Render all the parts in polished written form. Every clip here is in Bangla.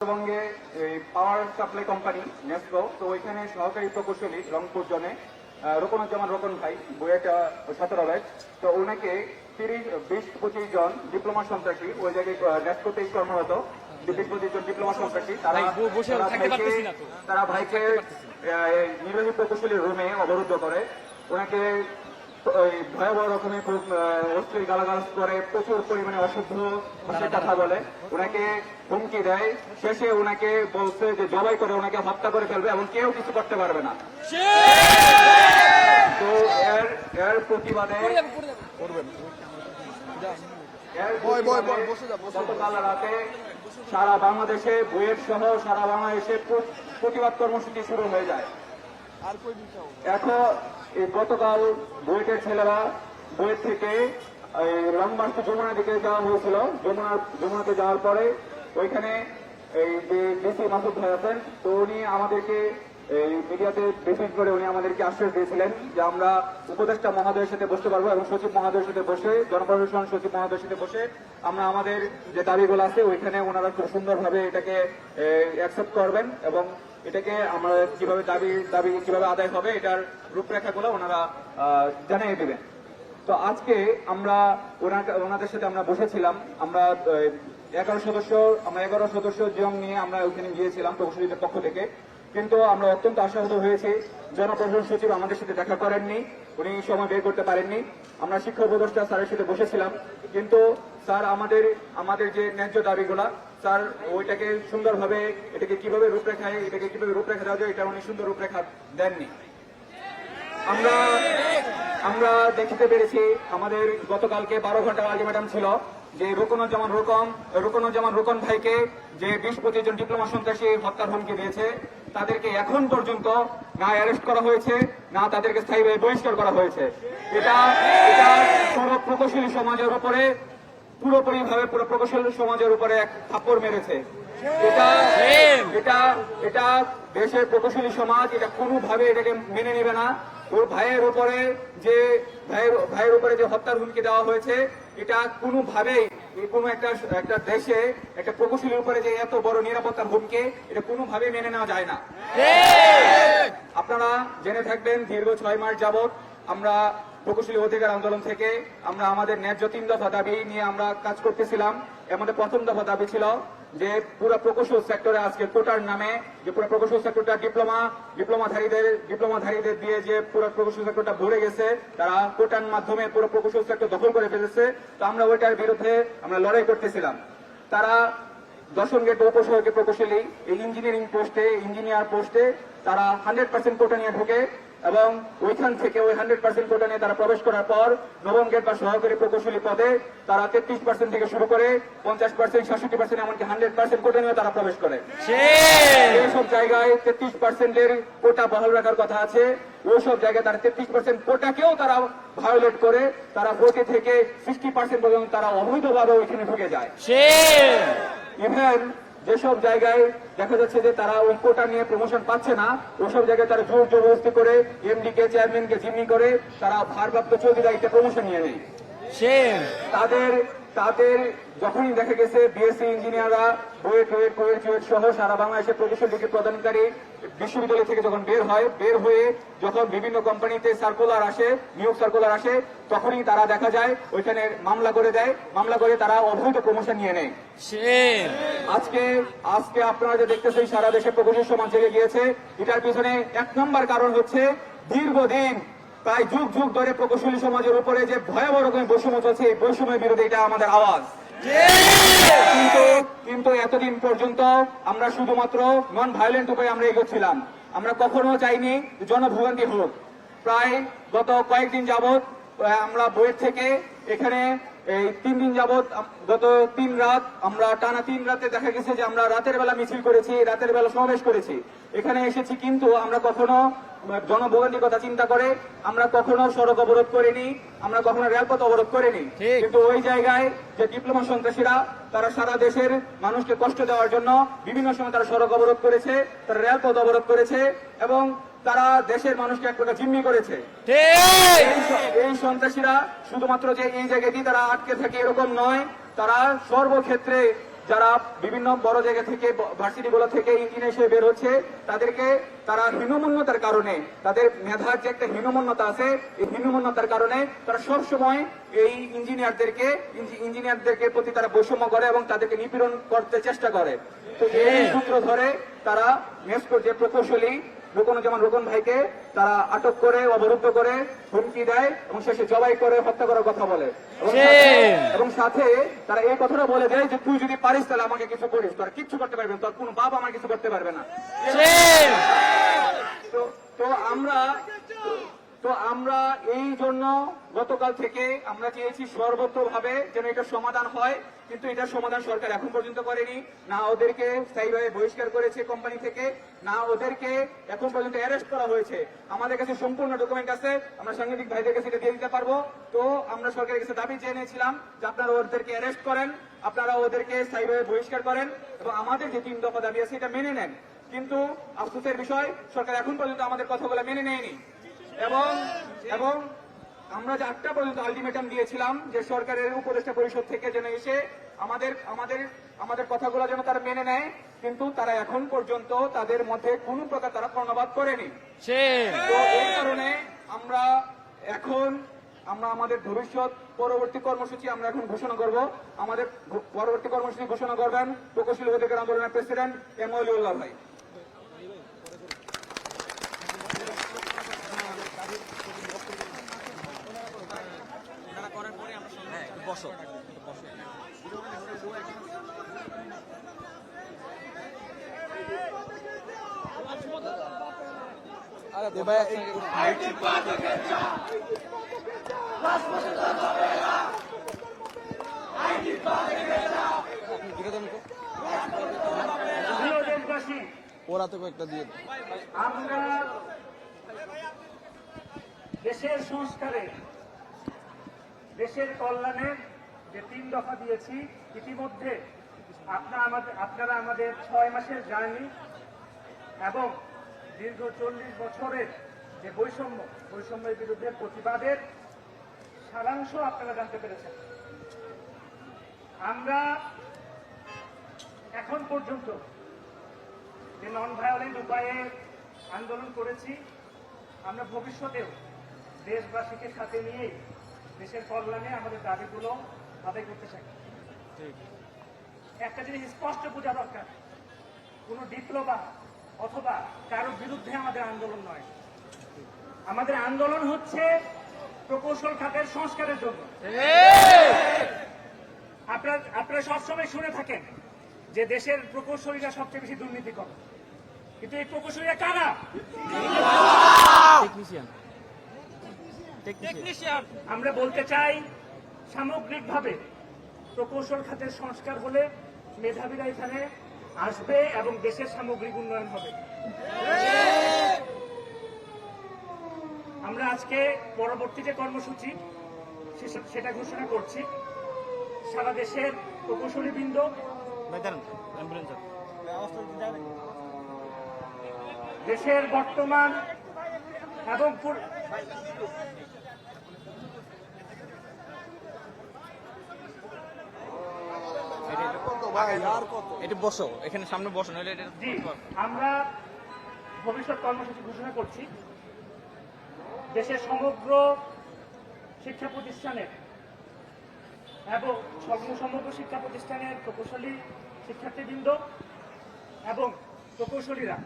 উত্তরবঙ্গে পাওয়ার সাপ্লাই কোম্পানি নেসকো, তো ওইখানে সহকারী প্রকৌশলী রংপুর জনে রোকনুজ্জামান রোকন ভাই বুয়েটা 17 ব্যাচ, তো ওনাকে 20-25 জন ডিপ্লোমা সন্ত্রাসী ওই জায়গায় নেসকোতেই কর্মরত 20-25 জন ডিপ্লোমা সন্ত্রাসী তারা ভাইকে নির্বাহী প্রকৌশলীর রুমে অবরুদ্ধ করে, ওনাকে ভয়াবহ রকমের খুব অশ্লীল গালাগালাজ করে, প্রচুর পরিমাণে অশুদ্ধ ভাষায় কথা বলে, ওনাকে হুমকি দেয়। শেষে ওনাকে বলছে যে জবাই করে ওনাকে হত্যা করে ফেলবে এবং কেউ কিছু করতে পারবে না। তো এর প্রতিবাদে গতকাল রাতে সারা বাংলাদেশে বুয়েট সহ সারা বাংলাদেশে প্রতিবাদ কর্মসূচি শুরু হয়ে যায়। এখন গতকাল বুয়েটের ছেলেরা বুয়েট থেকে লং মার্চ যমুনার দিকে যাওয়া হয়েছিল। যমুনাতে যাওয়ার পরে ওইখানে এই যে ডিসি মাসুদ ভাই আছেন, তো উনি আমাদেরকে মিডিয়াতে ব্রিফিং করে উনি আমাদেরকে আশ্বাস দিয়েছিলেন যে আমরা উপদেষ্টা মহোদয়ের সাথে বসতে পারবো এবং সচিব মহোদয়ের সাথে বসে, জনপ্রশাসন সচিব মহোদয়ের সাথে বসে আমরা আমাদের যে দাবিগুলো আছে ওইখানে ওনারা খুব সুন্দরভাবে এটাকে অ্যাকসেপ্ট করবেন এবং এটাকে আমরা কিভাবে দাবি কিভাবে আদায় হবে এটার রূপরেখাগুলো ওনারা জানিয়ে দেবেন। তো আজকে আমরা ওনাদের সাথে আমরা বসেছিলাম, আমরা 11 সদস্য জিয়ং নিয়ে আমরা ওইখানে গিয়েছিলাম প্রকৌশলীদের পক্ষ থেকে, কিন্তু আমরা অত্যন্ত আশাহত হয়েছি। জনপ্রশাসন সচিব আমাদের সাথে দেখা করেননি, উনি সময় বের করতে পারেননি। আমরা শিক্ষা উপদেষ্টা স্যারের সাথে বসেছিলাম, কিন্তু স্যার আমাদের যে ন্যায্য দাবিগুলা স্যার ওইটাকে সুন্দরভাবে এটাকে কিভাবে রূপরেখা দেওয়া যায় এটা উনি সুন্দর রূপরেখা দেননি। আমরা দেখতে পেরেছি আমাদের গতকালকে 12 ঘন্টার আলটিমেটাম ছিল যে রোকনুজ্জামান রোকন ভাইকে যে 20-25 জন ডিপ্লোমা সন্ত্রাসী হত্যার হুমকি দিয়েছে তাদেরকে এখন পর্যন্ত না অ্যারেস্ট করা হয়েছে না তাদেরকে স্থায়ীভাবে বহিষ্কার করা হয়েছে। এটা পুরো প্রকৌশলী সমাজের উপরে পুরোপুরিভাবে পুরো প্রকৌশলী সমাজের উপরে এক থাপ্পড় মেরেছে। এটা দেশের প্রকৌশলী সমাজ এটা কোনোভাবে এটাকে মেনে নেবে না। ওর ভাইয়ের উপরে যে হত্যার হুমকি দেওয়া হয়েছে এটা কোনোভাবেই কোনো একটা দেশে একটা প্রকৌশলীর উপরে যে এত বড় নিরাপত্তার হুমকি এটা কোনোভাবেই মেনে নেওয়া যায় না। আপনারা জেনে থাকবেন দীর্ঘ 6 মাস যাবৎ আমরা প্রকৌশলী অধিকার আন্দোলন থেকে আমরা আমাদের ন্যায্য 3 দফা দাবি নিয়ে আমরা কাজ করতেছিলাম। এর মধ্যে প্রথম দফা দাবি ছিল যে পুরো প্রকৌশল সেক্টরে আজকে কোটার নামে যে পুরো প্রকৌশল সেক্টরটা ডিপ্লোমাধারীদের দিয়ে যে পুরো প্রকৌশল সেক্টরটা ভরে গেছে, তারা কোটার মাধ্যমে পুরো প্রকৌশল সেক্টর দখল করে ফেলেছে। তো আমরা ওইটার বিরুদ্ধে আমরা লড়াই করতেছিলাম। তারা 10 গেট উপসহকারী প্রকৌশলী এই ইঞ্জিনিয়ার পোস্টে তারা 100% কোটা নিয়ে ঢোকে এবং ওইখান থেকে ওই 100% কোটা নিয়ে তারা প্রবেশ করার পর 9ম গেট বা সহকারী প্রকৌশলী পদে তারা 33% থেকে শুরু করে 50%, 66%, এমনকি 100% কোটা নিয়ে তারা প্রবেশ করে। এইসব জায়গায় 33% কোটা বহাল রাখার কথা আছে, ওইসব জায়গায় তারা 33% কোটাকেও তারা ভায়োলেট করে তারা 40 থেকে 60% পর্যন্ত তারা অবৈধভাবে ওইখানে ঢুকে যায়। ইভেন যেসব জায়গায় দেখা যাচ্ছে যে তারা ওই কোটা নিয়ে প্রমোশন পাচ্ছে না, ওইসব জায়গায় তারা জোর জবরদস্তি করে এমডি কে চেয়ারম্যানকে জিম্মি করে তারা ভারপ্রাপ্ত চৌধুরী দায়িত্বে প্রমোশন নিয়ে নেয়। তাদের যখনই দেখা গেছে বিএসসি ইঞ্জিনিয়াররা বুয়েট সহ সারা বাংলাদেশের প্রকৌশল ডিগ্রি প্রদানকারী বিশ্ববিদ্যালয় থেকে যখন বের হয়ে যখন বিভিন্ন কোম্পানিতে নিয়োগ সার্কুলার আসে তখনই তারা দেখা যায় ওইখানে মামলা করে তারা অবৈধ প্রমোশন নিয়ে নেয়। আজকে আপনারা যে দেখতেছেন সারা দেশে প্রকৌশল সমাজ জেগে গিয়েছে, এটার পিছনে 1 নম্বর কারণ হচ্ছে দীর্ঘদিন প্রায় যুগ ধরে প্রকৌশলী সমাজের উপরে যে ভয়াবহ রকমের বৈষম্য চলছে, এই বৈষম্যের বিরুদ্ধে এটা আমাদের আওয়াজ। কিন্তু এতদিন পর্যন্ত আমরা শুধুমাত্র নন ভায়োলেন্ট উপায়ে আমরা এগোচ্ছিলাম, আমরা কখনো চাইনি জনভোগান্তি হোক। প্রায় গত কয়েকদিন যাবৎ আমরা বুয়েট থেকে এখানে এই 3 দিন যাবৎ গত 3 রাত আমরা টানা 3 রাতে দেখা গেছে যে আমরা রাতের বেলা মিছিল করেছি, রাতের বেলা সমাবেশ করেছি, এখানে এসেছি, কিন্তু আমরা কখনো জনভোগান্তির কথা চিন্তা করে আমরা কখনো সড়ক অবরোধ করিনি, আমরা কখনো রেলপথ অবরোধ করিনি। কিন্তু ওই জায়গায় যে ডিপ্লোমা সন্ত্রাসীরা তারা সারা দেশের মানুষকে কষ্ট দেওয়ার জন্য বিভিন্ন সময় তারা সড়ক অবরোধ করেছে, তারা রেলপথ অবরোধ করেছে এবং তারা দেশের মানুষকে এক প্রকার জিম্মি করেছে। এই সন্ত্রাসীরা শুধুমাত্র যে এই জায়গাতেই তারা আটকে থাকে এরকম নয়, তারা সর্বক্ষেত্রে যারা বিভিন্ন বড় জায়গা থেকে ভার্সিটিগুলো থেকে ইঞ্জিনিয়ার হিসেবে বের হচ্ছে তাদেরকে তারা হীনমন্যতার কারণে, তাদের মেধার যে একটা হীনমন্যতা আছে, এই হীনমন্যতার কারণে তারা সবসময় এই ইঞ্জিনিয়ারদেরকে প্রতি তারা বৈষম্য করে এবং তাদেরকে নিপীড়ন করতে চেষ্টা করে। তো এই সূত্র ধরে তারা মেসকোর যে প্রকৌশলী রোকন ভাইকে তারা আটক করে, অবরুদ্ধ করে, হুমকি দেয় এবং শেষে জবাই করে হত্যা করার কথা বলে এবং সাথে তারা এই কথাটা বলে দেয় যে তুই যদি পারিস তাহলে আমাকে কিছু করিস, তোর কিচ্ছু করতে পারবে না, তোর কোনো বাপ আমার কিছু করতে পারবে না। তো আমরা এই জন্য গতকাল থেকে আমরা চেয়েছি সর্বত্রভাবে যেন এটা সমাধান হয়, কিন্তু এটার সমাধান সরকার এখন পর্যন্ত করেনি। না ওদেরকে স্থায়ীভাবে বহিষ্কার করেছে কোম্পানি থেকে, না ওদেরকে এখন পর্যন্ত অ্যারেস্ট করা হয়েছে। আমাদের কাছে সম্পূর্ণ ডকুমেন্ট আছে, আমরা সাংবাদিক ভাইদের কাছে এটা দিয়ে দিতে পারবো। তো আমরা সরকারের কাছে দাবি জানিয়েছিলাম যে আপনারা ওদেরকে অ্যারেস্ট করেন, আপনারা ওদেরকে স্থায়ীভাবে বহিষ্কার করেন এবং আমাদের যে 3 দফা দাবি আছে এটা মেনে নেন। কিন্তু আফসোসের বিষয় সরকার এখন পর্যন্ত আমাদের কথাগুলো মেনে নেয়নি এবং আমরা যে 8টা পর্যন্ত আলটিমেটাম দিয়েছিলাম যে সরকারের উপদেষ্টা পরিষদ থেকে যেন এসে আমাদের কথাগুলো যেন তারা মেনে নেয়, কিন্তু তারা এখন পর্যন্ত তাদের মধ্যে কোনো প্রকার তারা কর্ণপাত করেনি। তো এই কারণে আমরা আমাদের ভবিষ্যৎ পরবর্তী কর্মসূচি আমরা এখন ঘোষণা করব। আমাদের পরবর্তী কর্মসূচি ঘোষণা করবেন প্রকৌশলী অধিকার আন্দোলনের প্রেসিডেন্ট এম ওয়ালিউল্লাহ ভাই। ওরা তো কয়েকটা দিয়ে আমরা দেশের সংস্কারে, দেশের কল্যাণে যে 3 দফা দিয়েছি, ইতিমধ্যে আপনারা আমাদের 6 মাসের জার্নি এবং দীর্ঘ 40 বছরের যে বৈষম্যের বিরুদ্ধে প্রতিবাদের সারাংশ আপনারা জানতে পেরেছেন। আমরা এখন পর্যন্ত যে নন ভায়োলেন্ট উপায়ে আন্দোলন করেছি, আমরা ভবিষ্যতেও দেশবাসীকে সাথে নিয়ে দেশের কল্যাণে আমাদের দাবিগুলো আদায় করতে চাই। একটা জিনিস স্পষ্ট বোঝা দরকার, কোনো ডিপ্লোমা অথবা কারোর বিরুদ্ধে আমাদের আন্দোলন নয়। আমাদের আন্দোলন হচ্ছে প্রকৌশল খাতের সংস্কারের জন্য। আপনারা সবসময় শুনে থাকেন যে দেশের প্রকৌশলীরা সবচেয়ে বেশি দুর্নীতি করে, কিন্তু এই প্রকৌশলীরা কারা? টেকনিশিয়ান। আমরা বলতে চাই সামগ্রিকভাবে প্রকৌশল খাতের সংস্কার হলে মেধাবীরা এখানে আসবে এবং দেশের সামগ্রিক উন্নয়ন হবে। আমরা আজকে পরবর্তী যে কর্মসূচি সেটা ঘোষণা করছি। সারা দেশের প্রকৌশলীবৃন্দ, দেশের বর্তমান এবং এটা বসো, এখানে সামনে বসো, নাহলে আমরা ভবিষ্যৎ কর্মসূচি ঘোষণা করছি। দেশের সমগ্র শিক্ষা প্রতিষ্ঠানের এবং সমগ্র শিক্ষা প্রতিষ্ঠানের প্রকৌশলী শিক্ষার্থীবৃন্দ এবং প্রকৌশলীরা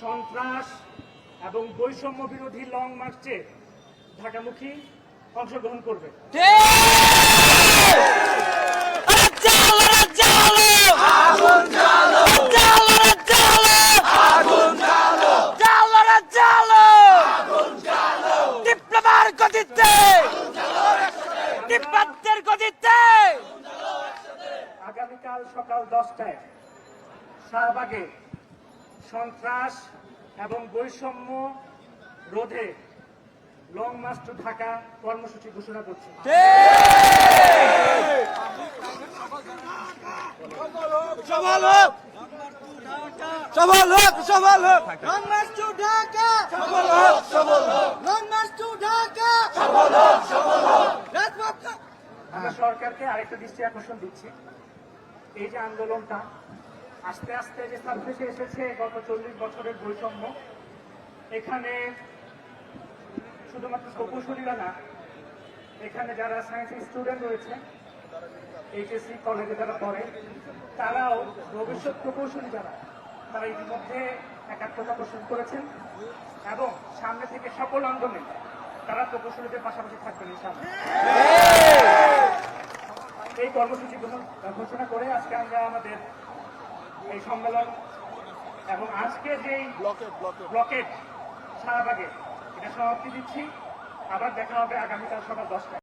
সন্ত্রাস এবং বৈষম্য বিরোধী লং মার্চে ঢাকামুখী অংশগ্রহণ করবে। আগামীকাল সকাল 10টায় শাহবাগে সন্ত্রাস এবং বৈষম্য রোধে লং মার্চ টু ঢাকা কর্মসূচি ঘোষণা করছি। আমরা সরকারকে আরেকটা দৃষ্টি আকর্ষণ দিচ্ছি, এই যে আন্দোলনটা আস্তে আস্তে যে সার্ফেসে এসেছে গত 40 বছরের বৈষম্য, এখানে শুধুমাত্র প্রকৌশলীরা না, এখানে যারা সায়েন্স স্টুডেন্ট রয়েছে, এইচএসসি কলেজে যারা পড়ে, তারাও ভবিষ্যৎ প্রকৌশলী যারা, তারা ইতিমধ্যে একাত্মতা পোষণ করেছেন এবং সামনে থেকে সকল আন্দোলনে তারা প্রকৌশলীদের পাশাপাশি থাকবেন ইনশাআল্লাহ। এই কর্মসূচি ঘোষণা করে আজকে আমরা আমাদের এই সম্মেলন এবং আজকে যেই ব্লকেট শাহবাগে এটা সমাপ্তি দিচ্ছি। আবার দেখা হবে আগামীকাল সকাল 10টায়।